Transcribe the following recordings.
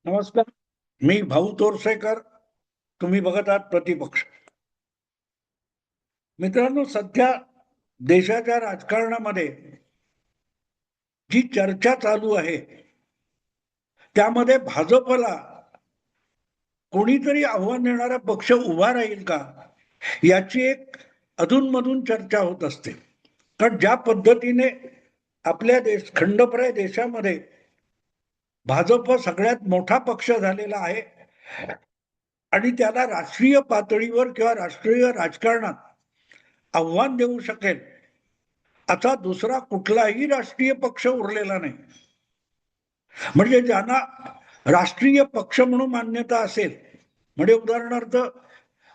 नमस्कार. मी भाऊ तोरसेकर. तुम्ही बघत आहात प्रतिपक्ष. मित्रांनो, सध्या देशाच्या राजकारणामध्ये जी चर्चा चालू आहे त्यामध्ये भाजपला कोणीतरी आव्हान देणारा पक्ष उभा राहील का याची एक अधूनमधून चर्चा होत असते. कारण ज्या पद्धतीने आपल्या खंडप्राय देशामध्ये भाजप सगळ्यात मोठा पक्ष झालेला आहे आणि त्याला राष्ट्रीय पातळीवर किंवा राष्ट्रीय राजकारणात आव्हान देऊ शकेल असा दुसरा कुठलाही राष्ट्रीय पक्ष उरलेला नाही. म्हणजे ज्यांना राष्ट्रीय पक्ष म्हणून मान्यता असेल, म्हणजे उदाहरणार्थ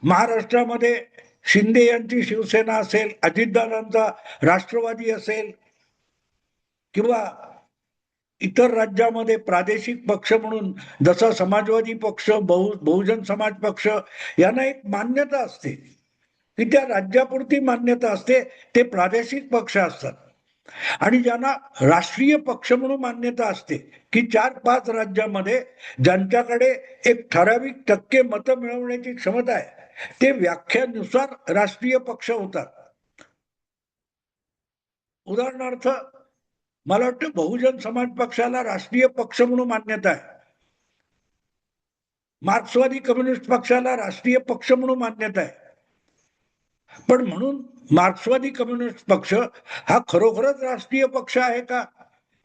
महाराष्ट्रामध्ये शिंदे यांची शिवसेना असेल, अजितदादांचा राष्ट्रवादी असेल, किंवा इतर राज्यामध्ये प्रादेशिक पक्ष म्हणून जसा समाजवादी पक्ष, बहुजन समाज पक्ष यांना एक मान्यता असते की त्या राज्यापुरती मान्यता असते, ते प्रादेशिक पक्ष असतात. आणि ज्यांना राष्ट्रीय पक्ष म्हणून मान्यता असते की 4-5 राज्यामध्ये ज्यांच्याकडे एक ठराविक टक्के मतं मिळवण्याची क्षमता आहे, ते व्याख्यानुसार राष्ट्रीय पक्ष होतात. उदाहरणार्थ मला वाटतं बहुजन समाज पक्षाला राष्ट्रीय पक्ष म्हणून मान्यता आहे, मार्क्सवादी कम्युनिस्ट पक्षाला राष्ट्रीय पक्ष म्हणून मान्यता आहे. पण म्हणून मार्क्सवादी कम्युनिस्ट पक्ष हा खरोखरच राष्ट्रीय पक्ष आहे का?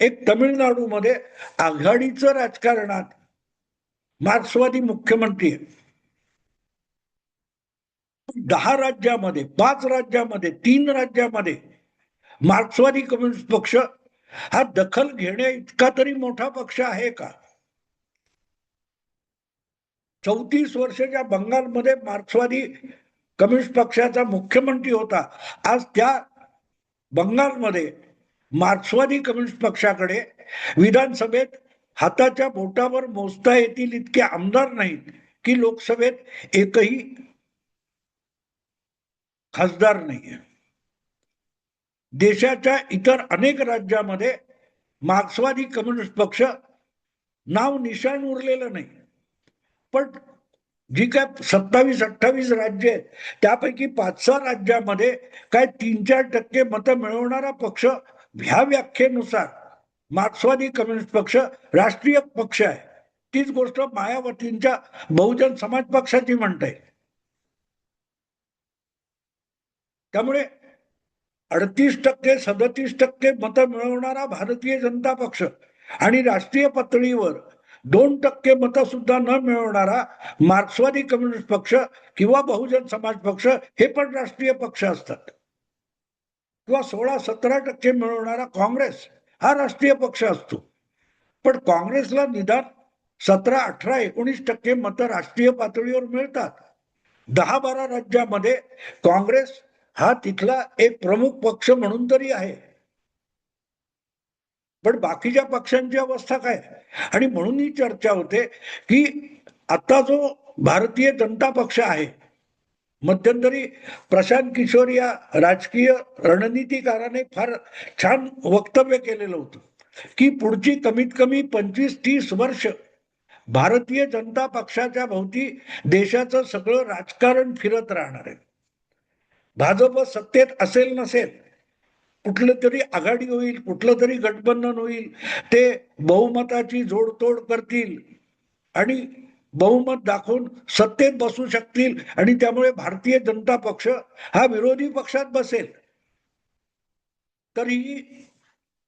एक तमिळनाडूमध्ये आघाडीचं राजकारणात मार्क्सवादी मुख्यमंत्री आहे. 10 राज्यामध्ये, 5 राज्यामध्ये, 3 राज्यामध्ये मार्क्सवादी कम्युनिस्ट पक्ष हा दखल घेण्या इतका तरी मोठा पक्ष आहे का? 34 वर्षाच्या बंगालमध्ये मार्क्सवादी कम्युनिस्ट पक्षाचा मुख्यमंत्री होता. आज त्या बंगालमध्ये मार्क्सवादी कम्युनिस्ट पक्षाकडे विधानसभेत हाताच्या बोटावर मोजता येतील इतके आमदार नाहीत की लोकसभेत एकही खासदार नाहीये. देशाच्या इतर अनेक राज्यामध्ये मार्क्सवादी कम्युनिस्ट पक्ष नाव निशाण उरलेलं नाही. पण जी काय 27-28 राज्य आहेत त्यापैकी 5-6 राज्यामध्ये काय 3-4% मतं मिळवणारा पक्ष ह्या व्याख्येनुसार मार्क्सवादी कम्युनिस्ट पक्ष राष्ट्रीय पक्ष आहे. तीच गोष्ट मायावतींच्या बहुजन समाज पक्षाची म्हणता येईल. त्यामुळे 38%, 37% मतं मिळवणारा भारतीय जनता पक्ष आणि राष्ट्रीय पातळीवर 2% मतं सुद्धा न मिळवणारा मार्क्सवादी कम्युनिस्ट पक्ष किंवा बहुजन समाज पक्ष हे पण राष्ट्रीय पक्ष असतात. किंवा 16-17% मिळवणारा काँग्रेस हा राष्ट्रीय पक्ष असतो. पण काँग्रेसला निदान 17-18-19% मतं राष्ट्रीय पातळीवर मिळतात. 10-12 राज्यामध्ये काँग्रेस हा तिथला एक प्रमुख पक्ष म्हणून तरी आहे. पण बाकीच्या पक्षांची अवस्था काय? आणि म्हणून ही चर्चा होते की आता जो भारतीय जनता पक्ष आहे, मध्यंतरी प्रशांत किशोर या राजकीय रणनीतिकाराने फार छान वक्तव्य केलेलं होतं की पुढची कमीत कमी 25-30 वर्ष भारतीय जनता पक्षाच्या भोवती देशाचं सगळं राजकारण फिरत राहणार आहे. भाजप सत्तेत असेल नसेल, कुठलं तरी आघाडी होईल, कुठलं तरी गठबंधन होईल, ते बहुमताची जोडतोड करतील आणि बहुमत दाखवून सत्तेत बसू शकतील आणि त्यामुळे भारतीय जनता पक्ष हा विरोधी पक्षात बसेल. तरीही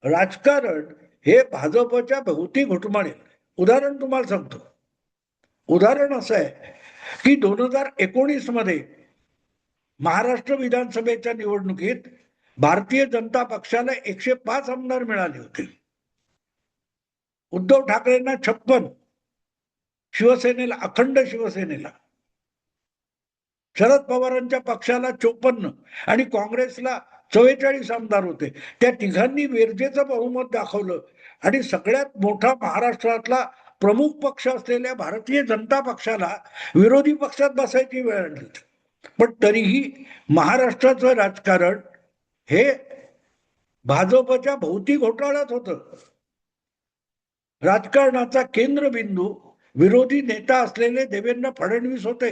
राजकारण हे भाजपच्या भोवती घुटमळेल. उदाहरण तुम्हाला सांगतो. उदाहरण असं आहे की 2019 मध्ये महाराष्ट्र विधानसभेच्या निवडणुकीत भारतीय जनता पक्षाला 105 आमदार मिळाले होते. उद्धव ठाकरेंना 56, शिवसेनेला, अखंड शिवसेनेला, शरद पवारांच्या पक्षाला 54 आणि काँग्रेसला 44 आमदार होते. त्या तिघांनी वेरजेचं बहुमत दाखवलं आणि सगळ्यात मोठा महाराष्ट्रातला प्रमुख पक्ष असलेल्या भारतीय जनता पक्षाला विरोधी पक्षात बसायची वेळ आणली. पण तरीही महाराष्ट्राचं राजकारण हे भाजपच्या भोवती घोटाळ्यात होतं. राजकारणाचा केंद्रबिंदू विरोधी नेता असलेले देवेंद्र फडणवीस होते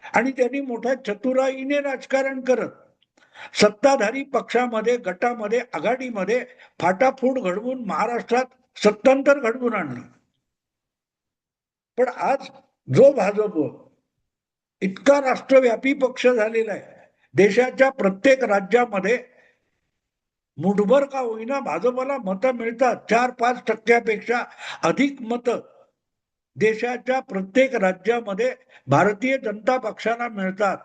आणि त्यांनी मोठ्या चतुराईने राजकारण करत सत्ताधारी पक्षामध्ये, गटामध्ये, आघाडीमध्ये फाटाफूट घडवून महाराष्ट्रात सत्तांतर घडवून आणलं. पण आज जो भाजप इतका राष्ट्रव्यापी पक्ष झालेला आहे, देशाच्या प्रत्येक राज्यामध्ये मुठभर का होईना भाजपला मतं मिळतात. 4-5% अधिक मतं देशाच्या प्रत्येक राज्यामध्ये भारतीय जनता पक्षाला मिळतात.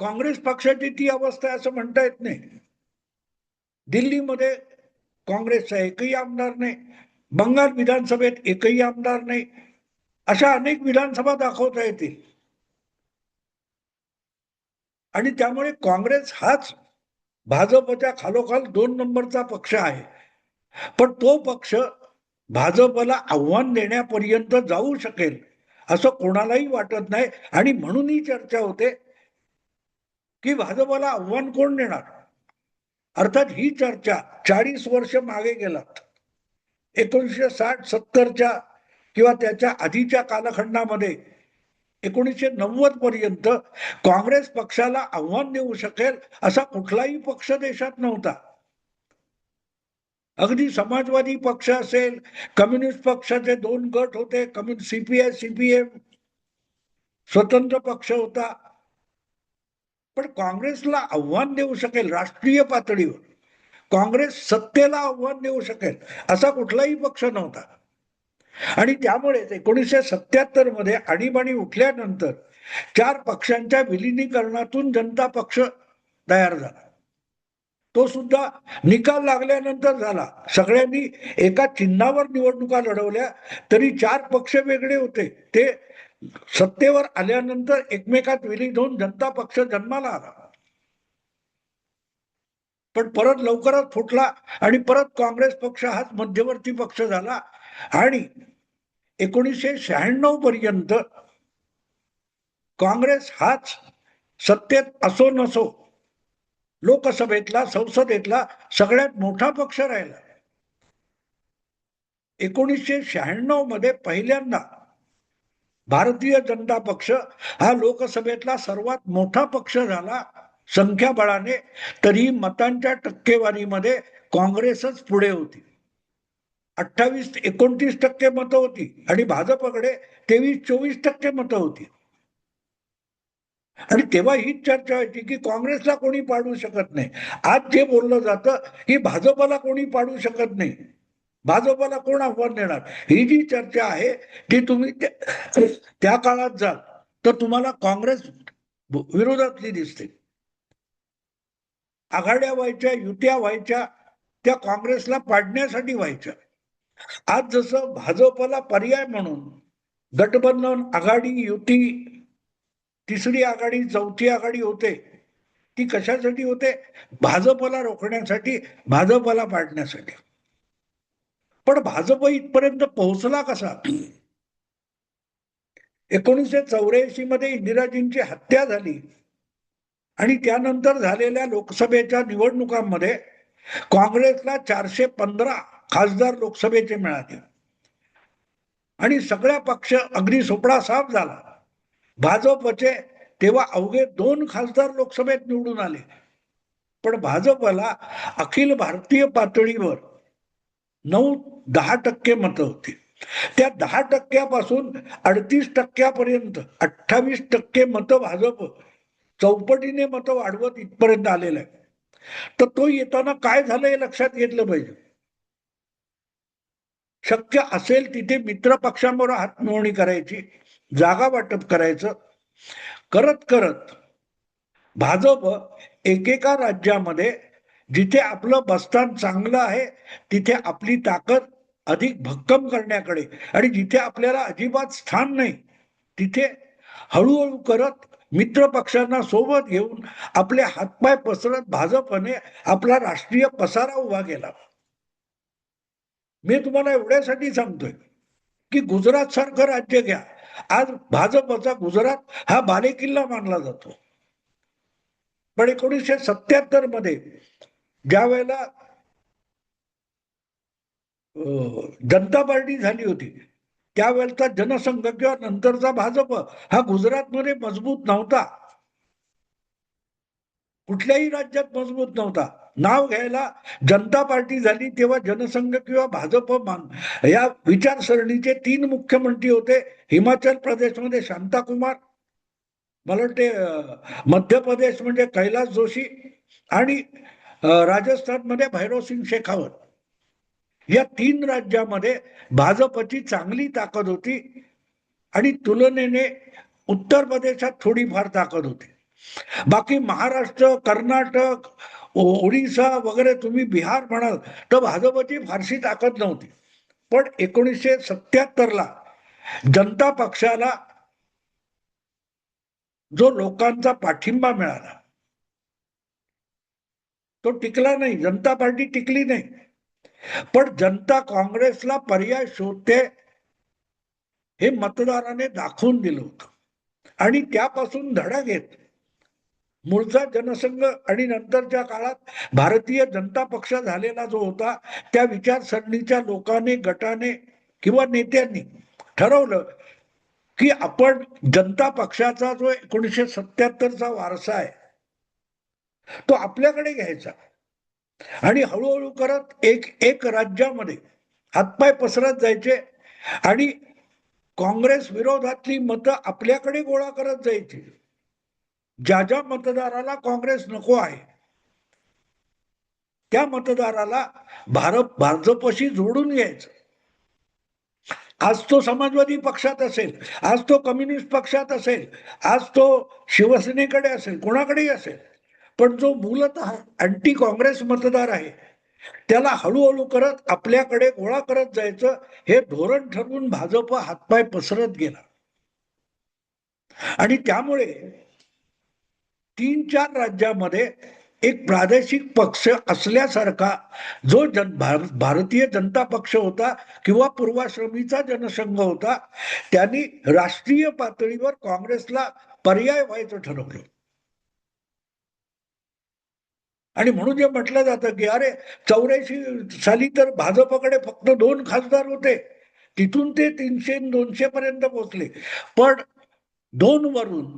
काँग्रेस पक्षाची ती अवस्था आहे असं म्हणता येत नाही. दिल्लीमध्ये काँग्रेसचा एकही आमदार नाही, बंगाल विधानसभेत एकही आमदार नाही, अशा अनेक विधानसभा दाखवता येतील. आणि त्यामुळे काँग्रेस हाच भाजपच्या खालोखाल 2 नंबरचा पक्ष आहे. पण तो पक्ष भाजपला आव्हान देण्यापर्यंत जाऊ शकेल असं कोणालाही वाटत नाही. आणि म्हणून ही चर्चा होते की भाजपला आव्हान कोण देणार. अर्थात ही चर्चा 40 वर्ष मागे गेलात. 1960-70च्या किंवा त्याच्या आधीच्या कालखंडामध्ये 1990 पर्यंत काँग्रेस पक्षाला आव्हान देऊ शकेल असा कुठलाही पक्ष देशात नव्हता. अगदी समाजवादी पक्ष असेल, कम्युनिस्ट पक्षाचे 2 गट होते, सीपीआय सीपीएम, स्वतंत्र पक्ष होता. पण काँग्रेसला आव्हान देऊ शकेल राष्ट्रीय पातळीवर, काँग्रेस सत्तेला आव्हान देऊ शकेल असा कुठलाही पक्ष नव्हता. आणि त्यामुळेच 1977 मध्ये आणीबाणी उठल्यानंतर 4 पक्षांच्या विलिनीकरणातून जनता पक्ष तयार झाला. तो सुद्धा निकाल लागल्यानंतर झाला. सगळ्यांनी एका चिन्हावर निवडणुका लढवल्या तरी 4 पक्ष वेगळे होते. ते सत्तेवर आल्यानंतर एकमेकात विलीन होऊन जनता पक्ष जन्माला आला. पण परत लवकरच फुटला आणि परत काँग्रेस पक्ष हाच मध्यवर्ती पक्ष झाला. आणि 1996 पर्यंत काँग्रेस हाच सत्तेत असो नसो लोकसभेतला, संसदेतला सगळ्यात मोठा पक्ष राहिला. 1996 मध्ये पहिल्यांदा भारतीय जनता पक्ष हा लोकसभेतला सर्वात मोठा पक्ष झाला संख्याबळाने. तरी मतांच्या टक्केवारीमध्ये काँग्रेसच पुढे होती. 28-29% मतं होती आणि भाजपकडे 23-24% मतं होती. आणि तेव्हा हीच चर्चा व्हायची की काँग्रेसला कोणी पाडू शकत नाही. आज जे बोललं जातं की भाजपला कोणी पाडू शकत नाही, भाजपला कोण आव्हान देणार, ही जी चर्चा आहे ती तुम्ही त्या काळात जाल तर तुम्हाला काँग्रेस विरोधातली दिसते. आघाड्या व्हायच्या, युत्या व्हायच्या, त्या काँग्रेसला पाडण्यासाठी व्हायच्या. आज जसं भाजपला पर्याय म्हणून गठबंधन, आघाडी, युती, तिसरी आघाडी, चौथी आघाडी होते, ती कशासाठी होते? भाजपला रोखण्यासाठी, भाजपला पाडण्यासाठी. पण भाजप इथपर्यंत पोहोचला कसा? 1984 मध्ये इंदिराजींची हत्या झाली आणि त्यानंतर झालेल्या लोकसभेच्या निवडणुकांमध्ये काँग्रेसला 415 खासदार लोकसभेचे मिळाले आणि सगळ्या पक्ष अगदी सोपडा साफ झाला. भाजपचे तेव्हा अवघे 2 खासदार लोकसभेत निवडून आले. पण भाजपला अखिल भारतीय पातळीवर 9-10% मतं होती. त्या 10% 38% 28% मतं भाजप चौपटीने मतं वाढवत इथपर्यंत आलेलं आहे. तर तो येताना काय झालं हे लक्षात घेतलं पाहिजे. शक्य असेल तिथे मित्र पक्षांबरोबर हातमिळवणी करायची, जागा वाटप करायचं. करत करत भाजप एकेका राज्यामध्ये जिथे आपलं बस्तान चांगलं आहे तिथे आपली ताकद अधिक भक्कम करण्याकडे आणि जिथे आपल्याला अजिबात स्थान नाही तिथे हळूहळू करत मित्र पक्षांना सोबत घेऊन आपले हातपाय पसरत भाजपने आपला राष्ट्रीय पसारा उभा केला. मी तुम्हाला एवढ्यासाठी सांगतोय की गुजरात सारखं राज्य घ्या. आज भाजपचा गुजरात हा बालेकिल्ला मानला जातो. पण 1977 मध्ये ज्या वेळेला जनता पार्टी झाली होती, त्यावेळेचा जनसंघ किंवा नंतरचा भाजप हा गुजरातमध्ये मजबूत नव्हता, कुठल्याही राज्यात मजबूत नव्हता. नाव घ्यायला जनता पार्टी झाली तेव्हा जनसंघ किंवा भाजप या विचारसरणीचे 3 मुख्यमंत्री होते. हिमाचल प्रदेशमध्ये शांताकुमार, मला वाटते मध्य प्रदेश म्हणजे कैलास जोशी, आणि राजस्थानमध्ये भैरवसिंग शेखावत. या 3 राज्यामध्ये भाजपची चांगली ताकद होती आणि तुलनेने उत्तर प्रदेशात थोडीफार ताकद होती. बाकी महाराष्ट्र, कर्नाटक, ओडिसा वगैरे, तुम्ही बिहार म्हणाल तर भाजपची फारशी ताकद नव्हती. पण 1977ला जनता पक्षाला जो लोकांचा पाठिंबा मिळाला तो टिकला नाही, जनता पार्टी टिकली नाही. पण जनता काँग्रेसला पर्याय शोधते हे मतदाराने दाखवून दिलं होतं आणि त्यापासून धडा घेत मूळचा जनसंघ आणि नंतरच्या काळात भारतीय जनता पक्ष झालेला जो होता, त्या विचारसरणीच्या लोकांनी, गटाने किंवा नेत्यांनी ठरवलं की आपण जनता पक्षाचा जो 1977चा वारसा आहे तो आपल्याकडे घ्यायचा आणि हळूहळू करत एक एक राज्यामध्ये हातपाय पसरत जायचे आणि काँग्रेस विरोधातली मतं आपल्याकडे गोळा करत जायची. ज्या ज्या मतदाराला काँग्रेस नको आहे त्या मतदाराला भाजपशी जोडून घ्यायचं. आज तो समाजवादी पक्षात असेल, आज तो कम्युनिस्ट पक्षात असेल, आज तो शिवसेनेकडे असेल, कोणाकडेही असेल, पण जो मूलतः अँटी काँग्रेस मतदार आहे त्याला हळूहळू करत आपल्याकडे गोळा करत जायचं हे धोरण ठरवून भाजप हातपाय पसरत गेला. आणि त्यामुळे 3-4 राज्यामध्ये एक प्रादेशिक पक्ष असल्यासारखा जो भारतीय जनता पक्ष होता किंवा पूर्वाश्रमीचा जनसंघ होता, त्यांनी राष्ट्रीय पातळीवर काँग्रेसला पर्याय व्हायचं ठरवलं. आणि म्हणून जे म्हटलं जातं की अरे 84 साली तर भाजपकडे फक्त 2 खासदार होते, तिथून ते 300-200 पर्यंत पोहोचले. पण 2 वरून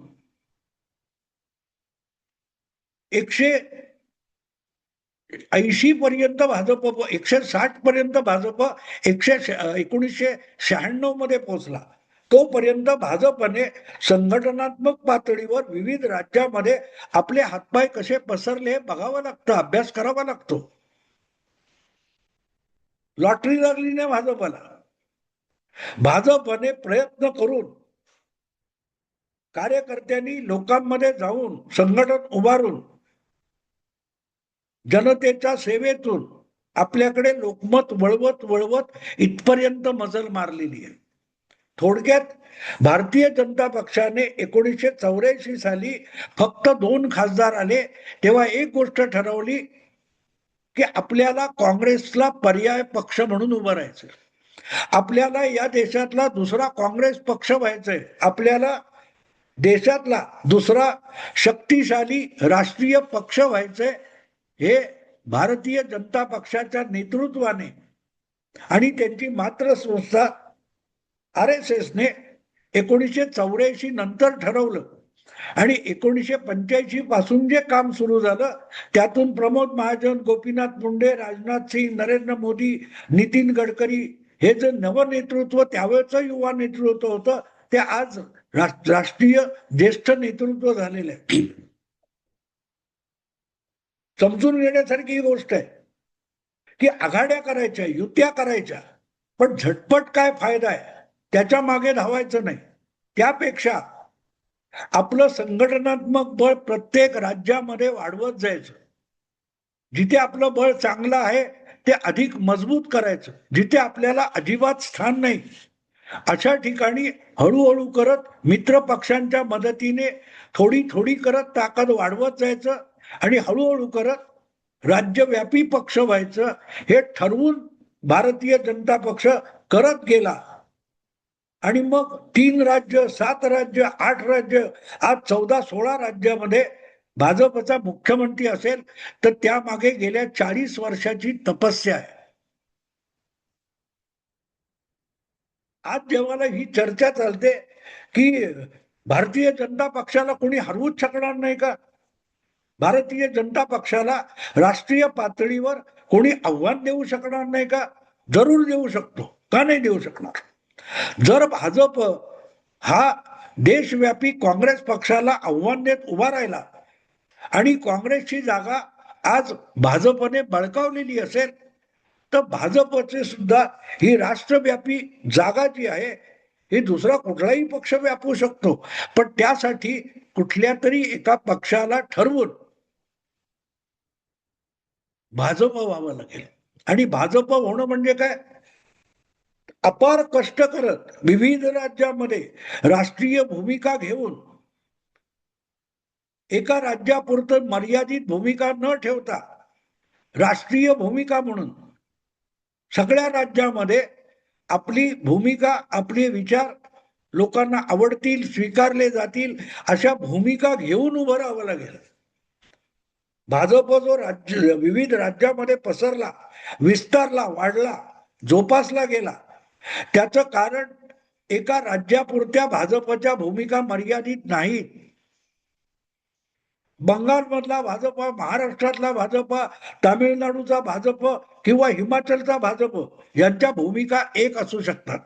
180 पर्यंत भाजप, 160 पर्यंत भाजप 1996 मध्ये पोहोचला. तोपर्यंत भाजपने संघटनात्मक पातळीवर विविध राज्यामध्ये आपले हातपाय कसे पसरले बघावं लागतं, अभ्यास करावा लागतो. लॉटरी लागली नाही भाजपला. भाजपने प्रयत्न करून कार्यकर्त्यांनी लोकांमध्ये जाऊन संघटन उभारून जनतेच्या सेवेतून आपल्याकडे लोकमत वळवत वळवत इथपर्यंत मजल मारलेली आहे. थोडक्यात भारतीय जनता पक्षाने 1984 साली फक्त 2 खासदार आले तेव्हा एक गोष्ट ठरवली की आपल्याला काँग्रेसला पर्याय पक्ष म्हणून उभं राहायचं, आपल्याला या देशातला दुसरा काँग्रेस पक्ष व्हायचंय, आपल्याला देशातला दुसरा शक्तिशाली राष्ट्रीय पक्ष व्हायचंय. हे भारतीय जनता पक्षाच्या नेतृत्वाने आणि त्यांची मात्र संस्था RSSने 1984 नंतर ठरवलं. आणि 1985 पासून जे काम सुरू झालं त्यातून प्रमोद महाजन, गोपीनाथ मुंडे, राजनाथ सिंह, नरेंद्र मोदी, नितीन गडकरी हे जे नवनेतृत्व त्यावेळेचं युवा नेतृत्व होतं ते आज राष्ट्रीय ज्येष्ठ नेतृत्व झालेलं आहे. समजून घेण्यासारखी ही गोष्ट आहे की आघाड्या करायच्या, युत्या करायच्या, पण झटपट काय फायदा आहे त्याच्या मागे धावायचं नाही. त्यापेक्षा आपलं संघटनात्मक बळ प्रत्येक राज्यामध्ये वाढवत जायचं. जिथे आपलं बळ चांगलं आहे ते अधिक मजबूत करायचं, जिथे आपल्याला अजिबात स्थान नाही अशा ठिकाणी हळूहळू करत मित्र पक्षांच्या मदतीने थोडी थोडी करत ताकद वाढवत जायचं आणि हळूहळू करत राज्यव्यापी पक्ष व्हायचं हे ठरवून भारतीय जनता पक्ष करत गेला. आणि मग 3 राज्य, 7 राज्य, 8 राज्य, आज 14-16 राज्यामध्ये भाजपचा मुख्यमंत्री असेल तर त्यामागे गेल्या 40 वर्षाची तपस्या आहे. आज जेव्हा ही चर्चा चालते की भारतीय जनता पक्षाला कोणी हरवूच शकणार नाही का, भारतीय जनता पक्षाला राष्ट्रीय पातळीवर कोणी आव्हान देऊ शकणार नाही का? जरूर देऊ शकतो, का नाही देऊ शकणार? जर भाजप हा देशव्यापी काँग्रेस पक्षाला आव्हान देत उभा राहिला आणि काँग्रेसची जागा आज भाजपने बळकावलेली असेल, तर भाजपचे सुद्धा ही राष्ट्रव्यापी जागा जी आहे ही दुसरा कुठलाही पक्ष व्यापू शकतो, पण त्यासाठी कुठल्या तरी एका पक्षाला ठरवून भाजप व्हावं लागेल. आणि भाजप होणं म्हणजे काय? अपार कष्ट करत विविध राज्यामध्ये राष्ट्रीय भूमिका घेऊन एका राज्यापुरतं मर्यादित भूमिका न ठेवता राष्ट्रीय भूमिका म्हणून सगळ्या राज्यामध्ये आपली भूमिका, आपले विचार लोकांना आवडतील, स्वीकारले जातील अशा भूमिका घेऊन उभं राहावं लागेल. भाजप जो राज्य विविध राज्यामध्ये पसरला, विस्तारला, वाढला, जोपासला गेला, त्याचं कारण एका राज्यापुरत्या भाजपच्या भूमिका मर्यादित नाहीत. बंगालमधला भाजप, महाराष्ट्रातला भाजप, तामिळनाडूचा भाजप किंवा हिमाचलचा भाजप यांच्या भूमिका एक असू शकतात.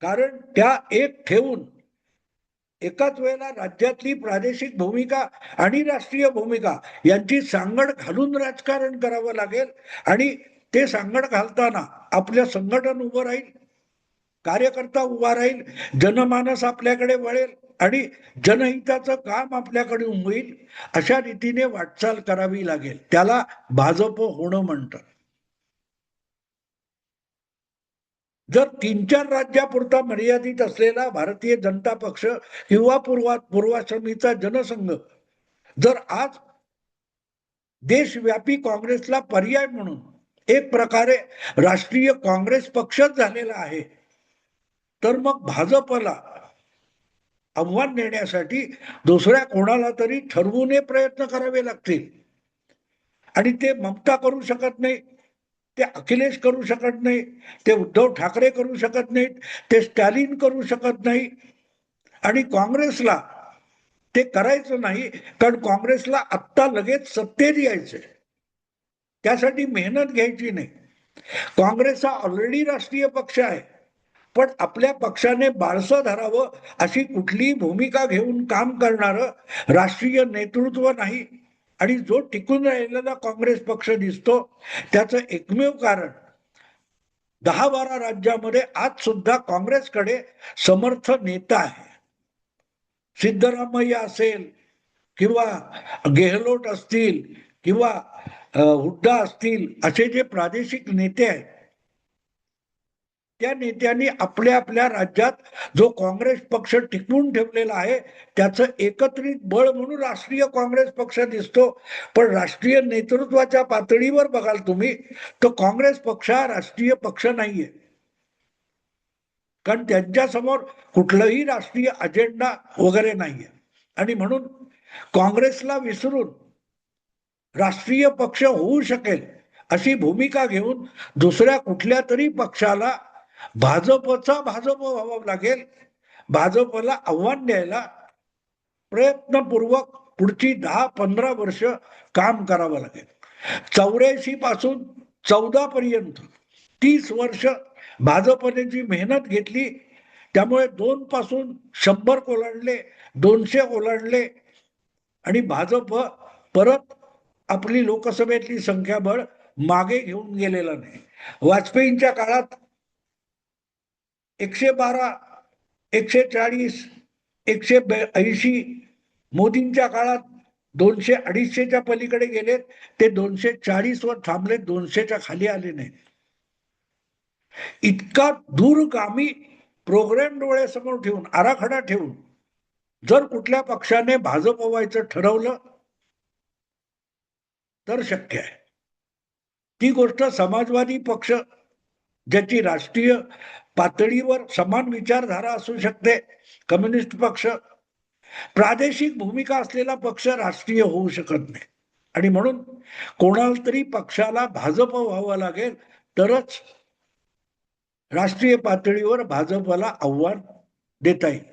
कारण त्या एक ठेवून एकाच वेळेला राज्यातली प्रादेशिक भूमिका आणि राष्ट्रीय भूमिका यांची सांगड घालून राजकारण करावं लागेल. आणि ते सांगड घालताना आपल्या संघटन उभं राहील, कार्यकर्ता उभा राहील, जनमानस आपल्याकडे वळेल आणि जनहिताचं काम आपल्याकडे होईल. अशा रीतीने वाटचाल करावी लागेल. त्याला भाजप होणं म्हणतात. जर 3-4 राज्यापुरता मर्यादित असलेला भारतीय जनता पक्ष किंवा पूर्वाश्रमीचा जनसंघ जर आज देशव्यापी काँग्रेसला पर्याय म्हणून एक प्रकारे राष्ट्रीय काँग्रेस पक्षच झालेला आहे, तर मग भाजपला आव्हान देण्यासाठी दुसऱ्या कोणाला तरी ठरवून प्रयत्न करावे लागतील. आणि ते ममता करू शकत नाही, ते अखिलेश करू शकत नाही, ते उद्धव ठाकरे करू शकत नाहीत, ते स्टॅलिन करू शकत नाही. आणि काँग्रेसला ते करायचं नाही, कारण काँग्रेसला आत्ता लगेच सत्तेत यायचंय, त्यासाठी मेहनत घ्यायची नाही. काँग्रेस हा ऑलरेडी राष्ट्रीय पक्ष आहे, पण आपल्या पक्षाने बाळसं धरावं अशी कुठलीही भूमिका घेऊन काम करणारं राष्ट्रीय नेतृत्व नाही. आणि जो टिकून राहिलेला काँग्रेस पक्ष दिसतो त्याचं एकमेव कारण 10-12 राज्यामध्ये आज सुद्धा काँग्रेसकडे समर्थ नेता आहे. सिद्धरामय्या असेल किंवा गेहलोट असतील किंवा हुड्डा असतील, असे जे प्रादेशिक नेते आहेत, त्या नेत्यांनी आपल्या आपल्या राज्यात जो काँग्रेस पक्ष टिकवून ठेवलेला आहे त्याचं एकत्रित बळ म्हणून राष्ट्रीय काँग्रेस पक्ष दिसतो. पण राष्ट्रीय नेतृत्वाच्या पातळीवर बघाल तुम्ही, तो काँग्रेस पक्ष हा राष्ट्रीय पक्ष नाहीये, कारण त्यांच्या समोर कुठलाही राष्ट्रीय अजेंडा वगैरे नाहीये. आणि म्हणून काँग्रेसला विसरून राष्ट्रीय पक्ष होऊ शकेल अशी भूमिका घेऊन दुसऱ्या कुठल्या तरी पक्षाला भाजपचा भाजप व्हावं लागेल. भाजपला आव्हान द्यायला प्रयत्नपूर्वक पुढची 10-15 वर्ष काम करावं लागेल. 84 पासून 14 पर्यंत 30 वर्ष भाजपने जी मेहनत घेतली, त्यामुळे 2 पासून 100 ओलांडले, 200 ओलांडले आणि भाजप परत आपली लोकसभेतली संख्याबळ मागे घेऊन गेलेला नाही. वाजपेयींच्या काळात 112, 140, 180, मोदींच्या काळात 200-250च्या पलीकडे गेलेत, ते 240 वर थांबले, 200च्या खाली आले नाही. इतका दूरगामी प्रोग्राम डोळ्यासमोर ठेवून, आराखडा ठेवून जर कुठल्या पक्षाने भाजप व्हायचं ठरवलं तर शक्य आहे. ती गोष्ट समाजवादी पक्ष, ज्याची राष्ट्रीय पातळीवर समान विचारधारा असू शकते, कम्युनिस्ट पक्ष, प्रादेशिक भूमिका असलेला पक्ष राष्ट्रीय होऊ शकत नाही. आणि म्हणून कोणाला तरी पक्षाला भाजप व्हावं लागेल, तरच राष्ट्रीय पातळीवर भाजपला आव्हान देता येईल.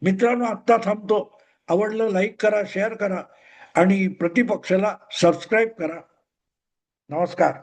मित्रांनो, आत्ता थांबतो. आवडलं लाईक करा, शेअर करा आणि प्रतिपक्षाला सबस्क्राईब करा. नमस्कार.